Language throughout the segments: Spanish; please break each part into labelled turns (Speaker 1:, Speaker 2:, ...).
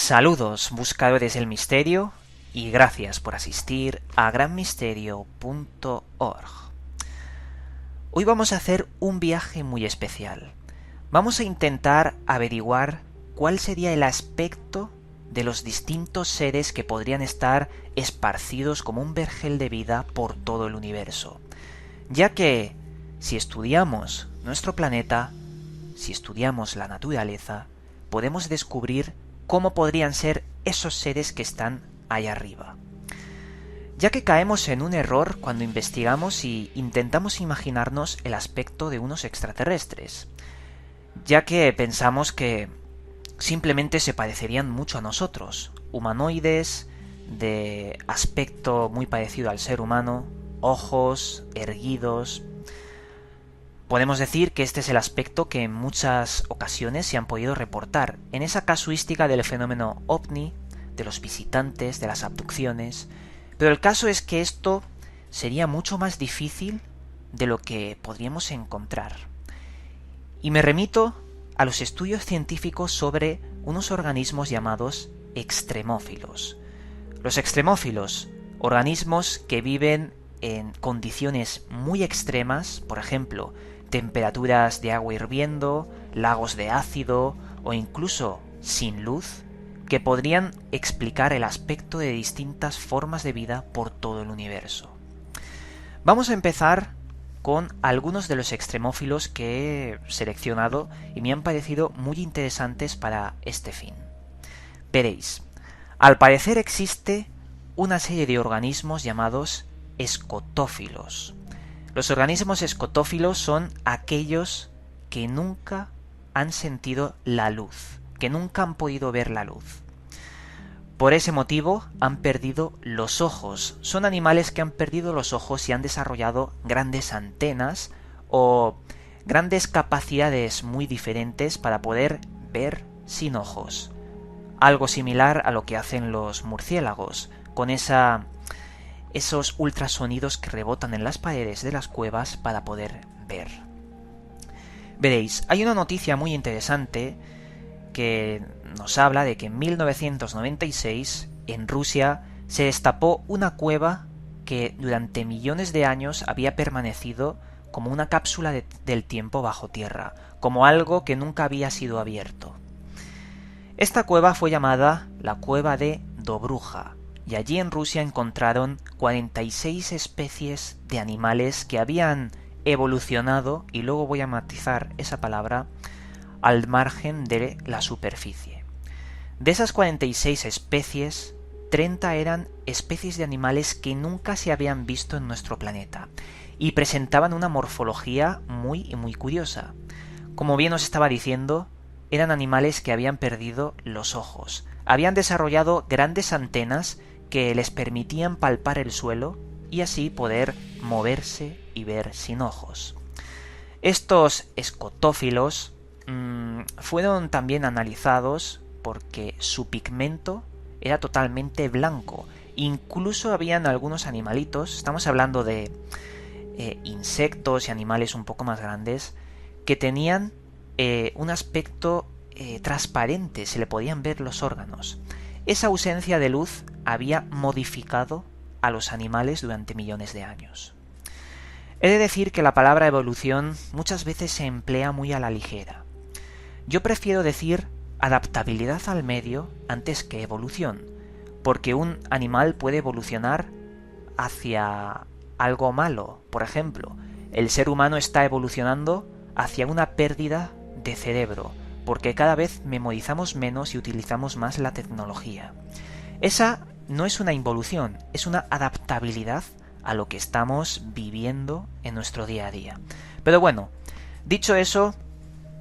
Speaker 1: Saludos, buscadores del misterio, y gracias por asistir a granmisterio.org. Hoy vamos a hacer un viaje muy especial. Vamos a intentar averiguar cuál sería el aspecto de los distintos seres que podrían estar esparcidos como un vergel de vida por todo el universo. Ya que, si estudiamos nuestro planeta, si estudiamos la naturaleza, podemos descubrir cómo podrían ser esos seres que están ahí arriba. Ya que caemos en un error cuando investigamos y intentamos imaginarnos el aspecto de unos extraterrestres, ya que pensamos que simplemente se parecerían mucho a nosotros, humanoides, de aspecto muy parecido al ser humano, ojos erguidos. Podemos decir que este es el aspecto que en muchas ocasiones se han podido reportar en esa casuística del fenómeno ovni, de los visitantes, de las abducciones, pero el caso es que esto sería mucho más difícil de lo que podríamos encontrar. Y me remito a los estudios científicos sobre unos organismos llamados extremófilos. Los extremófilos, organismos que viven en condiciones muy extremas, por ejemplo, temperaturas de agua hirviendo, lagos de ácido o incluso sin luz, que podrían explicar el aspecto de distintas formas de vida por todo el universo. Vamos a empezar con algunos de los extremófilos que he seleccionado y me han parecido muy interesantes para este fin. Veréis, al parecer existe una serie de organismos llamados escotófilos. Los organismos escotófilos son aquellos que nunca han sentido la luz, que nunca han podido ver la luz. Por ese motivo han perdido los ojos. Son animales que han perdido los ojos y han desarrollado grandes antenas o grandes capacidades muy diferentes para poder ver sin ojos. Algo similar a lo que hacen los murciélagos, con esos ultrasonidos que rebotan en las paredes de las cuevas para poder ver. Veréis, hay una noticia muy interesante que nos habla de que en 1996 en Rusia se destapó una cueva que durante millones de años había permanecido como una cápsula del tiempo bajo tierra, como algo que nunca había sido abierto. Esta cueva fue llamada la Cueva de Dobruja, y allí en Rusia encontraron 46 especies de animales que habían evolucionado, y luego voy a matizar esa palabra, al margen de la superficie. De esas 46 especies, 30 eran especies de animales que nunca se habían visto en nuestro planeta y presentaban una morfología muy curiosa. Como bien os estaba diciendo, eran animales que habían perdido los ojos, habían desarrollado grandes antenas que les permitían palpar el suelo y así poder moverse y ver sin ojos. Estos escotófilos fueron también analizados porque su pigmento era totalmente blanco. Incluso habían algunos animalitos, estamos hablando de insectos y animales un poco más grandes, que tenían un aspecto transparente, se le podían ver los órganos. Esa ausencia de luz había modificado a los animales durante millones de años. He de decir que la palabra evolución muchas veces se emplea muy a la ligera. Yo prefiero decir adaptabilidad al medio antes que evolución, porque un animal puede evolucionar hacia algo malo. Por ejemplo, el ser humano está evolucionando hacia una pérdida de cerebro, porque cada vez memorizamos menos y utilizamos más la tecnología. Esa no es una involución, es una adaptabilidad a lo que estamos viviendo en nuestro día a día. Pero bueno, dicho eso,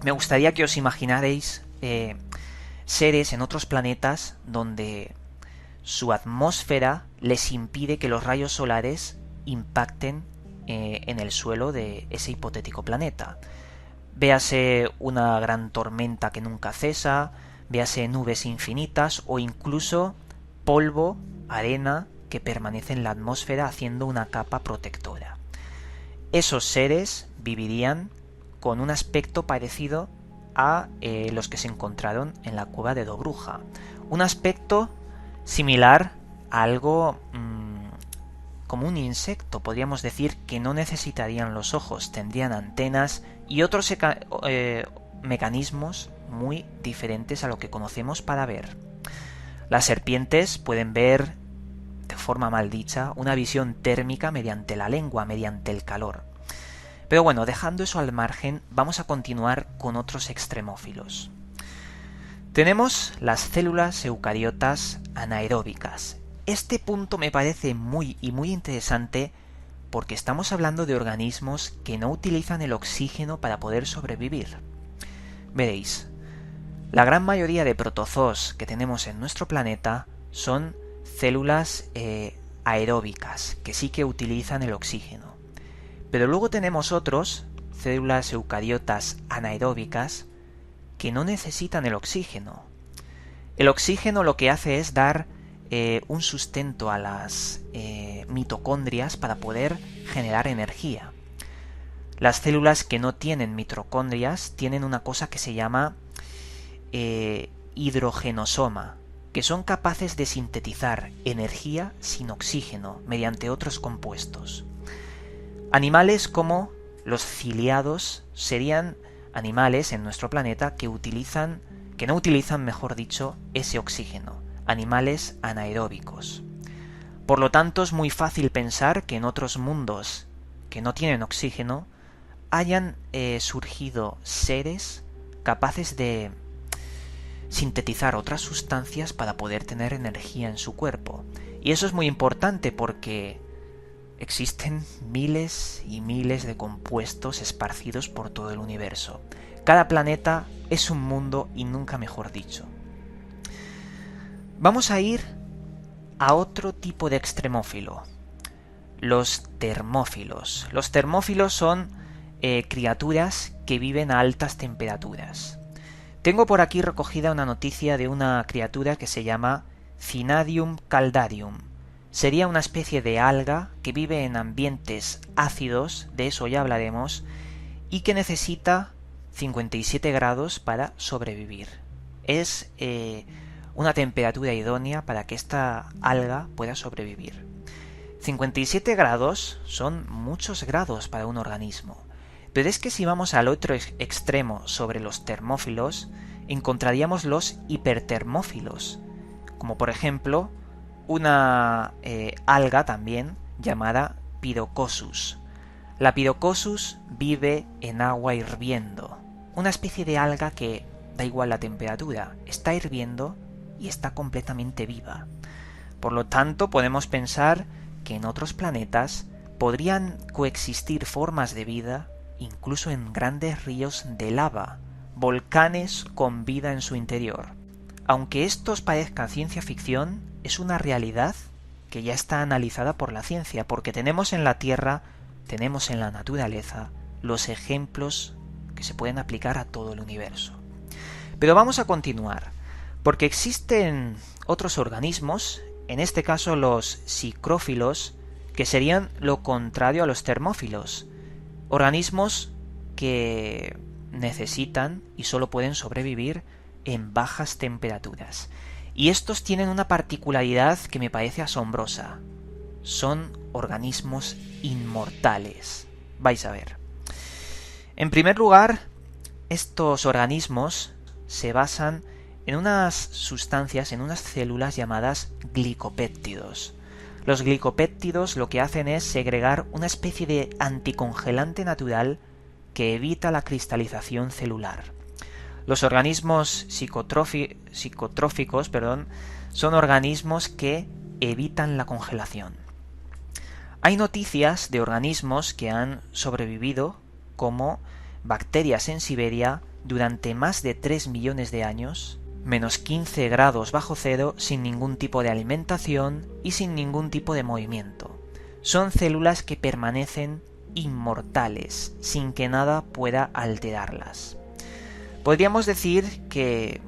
Speaker 1: me gustaría que os imaginarais seres en otros planetas donde su atmósfera les impide que los rayos solares impacten en el suelo de ese hipotético planeta. Véase una gran tormenta que nunca cesa, véase nubes infinitas o incluso polvo, arena que permanece en la atmósfera haciendo una capa protectora. Esos seres vivirían con un aspecto parecido a los que se encontraron en la cueva de Dobruja. Un aspecto similar a algo como un insecto, podríamos decir que no necesitarían los ojos, tendrían antenas y otros mecanismos muy diferentes a lo que conocemos para ver. Las serpientes pueden ver, de forma mal dicha, una visión térmica mediante la lengua, mediante el calor. Pero bueno, dejando eso al margen, vamos a continuar con otros extremófilos. Tenemos las células eucariotas anaeróbicas. Este punto me parece muy interesante porque estamos hablando de organismos que no utilizan el oxígeno para poder sobrevivir. Veréis, la gran mayoría de protozoos que tenemos en nuestro planeta son células aeróbicas, que sí que utilizan el oxígeno. Pero luego tenemos otros, células eucariotas anaeróbicas, que no necesitan el oxígeno. El oxígeno lo que hace es dar un sustento a las mitocondrias para poder generar energía. Las células que no tienen mitocondrias tienen una cosa que se llama hidrogenosoma, que son capaces de sintetizar energía sin oxígeno mediante otros compuestos. Animales como los ciliados serían animales en nuestro planeta que no utilizan, mejor dicho, ese oxígeno, animales anaeróbicos. Por lo tanto, es muy fácil pensar que en otros mundos que no tienen oxígeno hayan surgido seres capaces de sintetizar otras sustancias para poder tener energía en su cuerpo. Y eso es muy importante porque existen miles y miles de compuestos esparcidos por todo el universo. Cada planeta es un mundo y nunca mejor dicho. Vamos a ir a otro tipo de extremófilo, los termófilos. Los termófilos son criaturas que viven a altas temperaturas. Tengo por aquí recogida una noticia de una criatura que se llama Cynadium caldarium. Sería una especie de alga que vive en ambientes ácidos, de eso ya hablaremos, y que necesita 57 grados para sobrevivir. Es una temperatura idónea para que esta alga pueda sobrevivir. 57 grados son muchos grados para un organismo, pero es que si vamos al otro extremo sobre los termófilos, encontraríamos los hipertermófilos, como por ejemplo una alga también llamada Pyrocosus. La Pyrocosus vive en agua hirviendo, una especie de alga que da igual la temperatura, está hirviendo y está completamente viva. Por lo tanto, podemos pensar que en otros planetas podrían coexistir formas de vida, incluso en grandes ríos de lava, volcanes con vida en su interior. Aunque esto os parezca ciencia ficción, es una realidad que ya está analizada por la ciencia, porque tenemos en la Tierra, tenemos en la naturaleza, los ejemplos que se pueden aplicar a todo el universo. Pero vamos a continuar, porque existen otros organismos, en este caso los psicrófilos, que serían lo contrario a los termófilos, organismos que necesitan y solo pueden sobrevivir en bajas temperaturas. Y estos tienen una particularidad que me parece asombrosa. Son organismos inmortales. Vais a ver. En primer lugar, estos organismos se basan en unas sustancias, en unas células llamadas glicopéptidos. Los glicopéptidos lo que hacen es segregar una especie de anticongelante natural que evita la cristalización celular. Los organismos psicotróficos son organismos que evitan la congelación. Hay noticias de organismos que han sobrevivido, como bacterias en Siberia, durante más de 3 millones de años, menos 15 grados bajo cero, sin ningún tipo de alimentación y sin ningún tipo de movimiento. Son células que permanecen inmortales, sin que nada pueda alterarlas. Podríamos decir que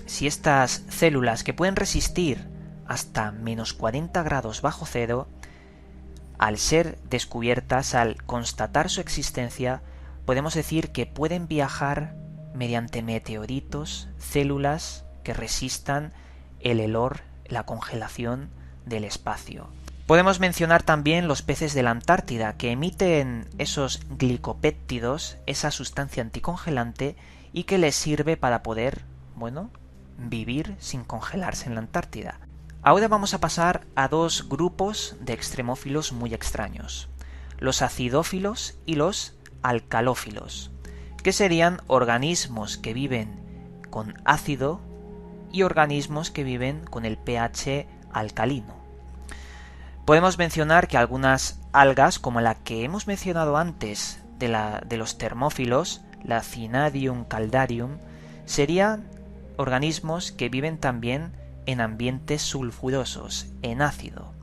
Speaker 1: si estas células que pueden resistir hasta menos 40 grados bajo cero, al ser descubiertas, al constatar su existencia, podemos decir que pueden viajar mediante meteoritos, células que resistan el helor, la congelación del espacio. Podemos mencionar también los peces de la Antártida, que emiten esos glicopéptidos, esa sustancia anticongelante, y que les sirve para poder, vivir sin congelarse en la Antártida. Ahora vamos a pasar a dos grupos de extremófilos muy extraños: los acidófilos y los alcalófilos, que serían organismos que viven con ácido y organismos que viven con el pH alcalino. Podemos mencionar que algunas algas, como la que hemos mencionado antes de los termófilos, la Cynadium caldarium, serían organismos que viven también en ambientes sulfurosos, en ácido,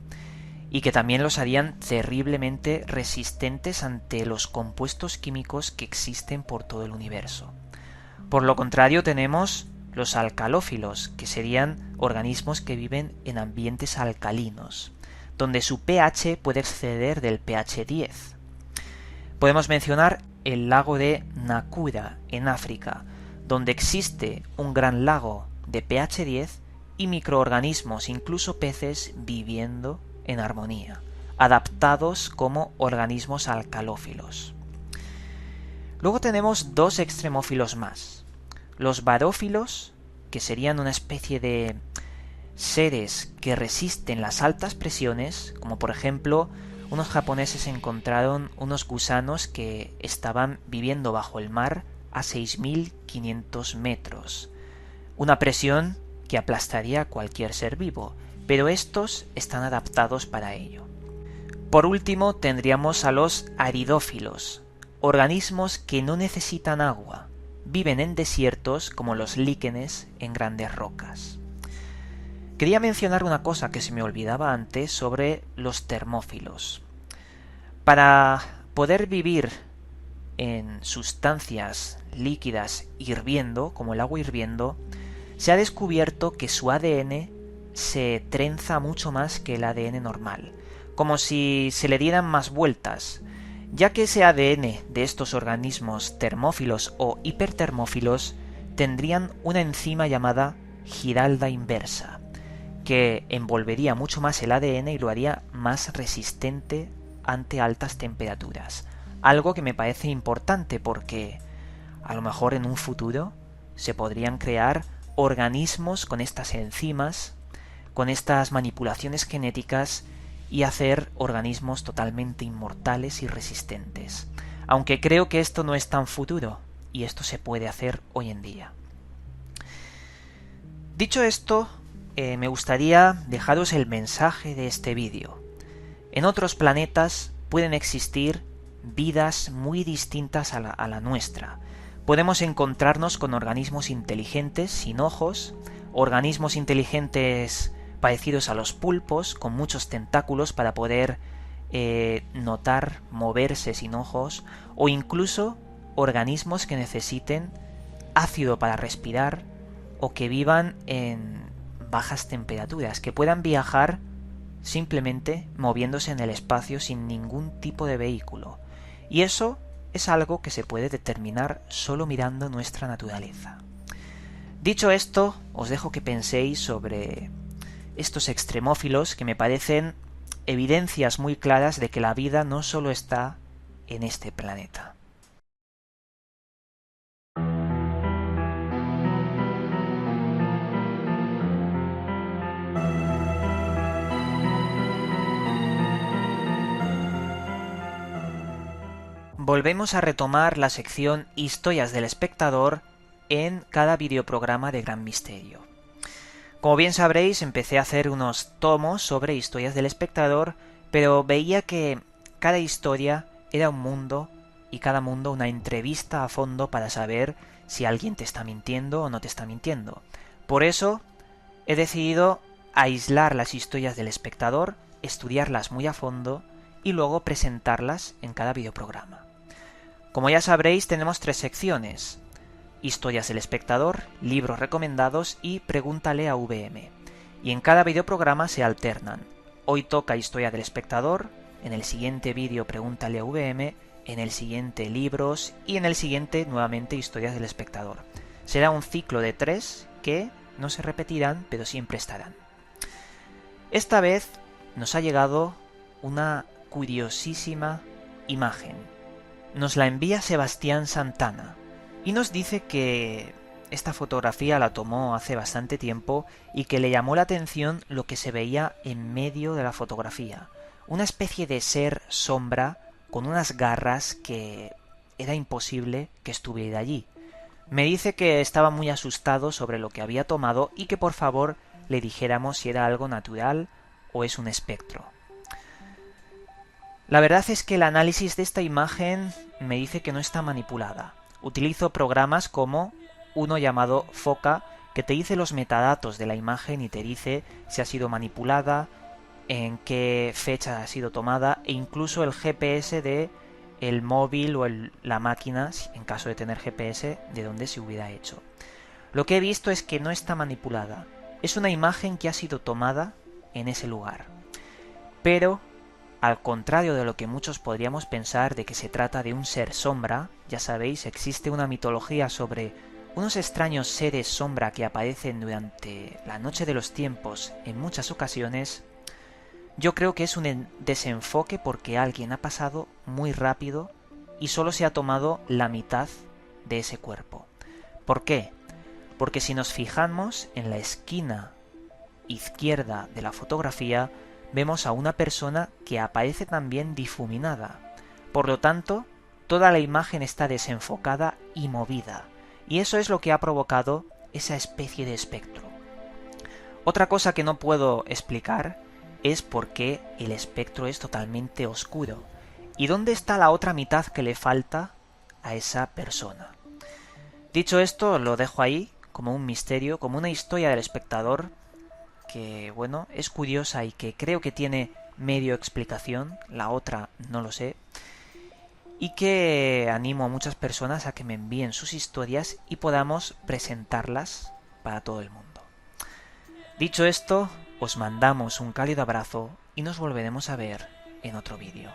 Speaker 1: y que también los harían terriblemente resistentes ante los compuestos químicos que existen por todo el universo. Por lo contrario, tenemos los alcalófilos, que serían organismos que viven en ambientes alcalinos, donde su pH puede exceder del pH 10. Podemos mencionar el lago de Nakura, en África, donde existe un gran lago de pH 10 y microorganismos, incluso peces, viviendo en armonía, adaptados como organismos alcalófilos. Luego tenemos dos extremófilos más: los barófilos, que serían una especie de seres que resisten las altas presiones, como por ejemplo unos japoneses encontraron unos gusanos que estaban viviendo bajo el mar a 6.500 metros, una presión que aplastaría a cualquier ser vivo, pero estos están adaptados para ello. Por último, tendríamos a los aridófilos, organismos que no necesitan agua, viven en desiertos como los líquenes en grandes rocas. Quería mencionar una cosa que se me olvidaba antes sobre los termófilos. Para poder vivir en sustancias líquidas hirviendo, como el agua hirviendo, se ha descubierto que su ADN se trenza mucho más que el ADN normal, como si se le dieran más vueltas, ya que ese ADN de estos organismos termófilos o hipertermófilos tendrían una enzima llamada Giralda inversa, que envolvería mucho más el ADN y lo haría más resistente ante altas temperaturas. Algo que me parece importante porque a lo mejor en un futuro se podrían crear organismos con estas enzimas, con estas manipulaciones genéticas, y hacer organismos totalmente inmortales y resistentes. Aunque creo que esto no es tan futuro, y esto se puede hacer hoy en día. Dicho esto, me gustaría dejaros el mensaje de este vídeo. En otros planetas pueden existir vidas muy distintas a la nuestra. Podemos encontrarnos con organismos inteligentes sin ojos, organismos inteligentes parecidos a los pulpos, con muchos tentáculos para poder notar, moverse sin ojos, o incluso organismos que necesiten ácido para respirar o que vivan en bajas temperaturas, que puedan viajar simplemente moviéndose en el espacio sin ningún tipo de vehículo. Y eso es algo que se puede determinar solo mirando nuestra naturaleza. Dicho esto, os dejo que penséis sobre estos extremófilos, que me parecen evidencias muy claras de que la vida no solo está en este planeta. Volvemos a retomar la sección Historias del Espectador en cada videoprograma de Gran Misterio. Como bien sabréis, empecé a hacer unos tomos sobre Historias del Espectador, pero veía que cada historia era un mundo y cada mundo una entrevista a fondo para saber si alguien te está mintiendo o no te está mintiendo. Por eso he decidido aislar las historias del espectador, estudiarlas muy a fondo y luego presentarlas en cada videoprograma. Como ya sabréis, tenemos 3 secciones: Historias del Espectador, Libros Recomendados y Pregúntale a VM. Y en cada videoprograma se alternan. Hoy toca Historia del Espectador, en el siguiente vídeo Pregúntale a VM, en el siguiente Libros y en el siguiente nuevamente Historias del Espectador. Será un ciclo de 3 que No se repetirán, pero siempre estarán. Esta vez nos ha llegado una curiosísima imagen. Nos la envía Sebastián Santana y nos dice que esta fotografía la tomó hace bastante tiempo y que le llamó la atención lo que se veía en medio de la fotografía. Una especie de ser sombra con unas garras que era imposible que estuviera allí. Me dice que estaba muy asustado sobre lo que había tomado y que por favor le dijéramos si era algo natural o es un espectro. La verdad es que el análisis de esta imagen me dice que no está manipulada. Utilizo programas como uno llamado Foca, que te dice los metadatos de la imagen y te dice si ha sido manipulada, en qué fecha ha sido tomada e incluso el GPS de el móvil o la máquina, en caso de tener GPS, de donde se hubiera hecho. Lo que he visto es que no está manipulada. Es una imagen que ha sido tomada en ese lugar. Pero, al contrario de lo que muchos podríamos pensar de que se trata de un ser sombra, ya sabéis, existe una mitología sobre unos extraños seres sombra que aparecen durante la noche de los tiempos en muchas ocasiones. Yo creo que es un desenfoque porque alguien ha pasado muy rápido y solo se ha tomado la mitad de ese cuerpo. ¿Por qué? Porque si nos fijamos en la esquina izquierda de la fotografía, vemos a una persona que aparece también difuminada. Por lo tanto, toda la imagen está desenfocada y movida. Y eso es lo que ha provocado esa especie de espectro. Otra cosa que no puedo explicar es por qué el espectro es totalmente oscuro. ¿Y dónde está la otra mitad que le falta a esa persona? Dicho esto, lo dejo ahí como un misterio, como una historia del espectador que, bueno, es curiosa y que creo que tiene medio explicación, la otra no lo sé, y que animo a muchas personas a que me envíen sus historias y podamos presentarlas para todo el mundo. Dicho esto, os mandamos un cálido abrazo y nos volveremos a ver en otro vídeo.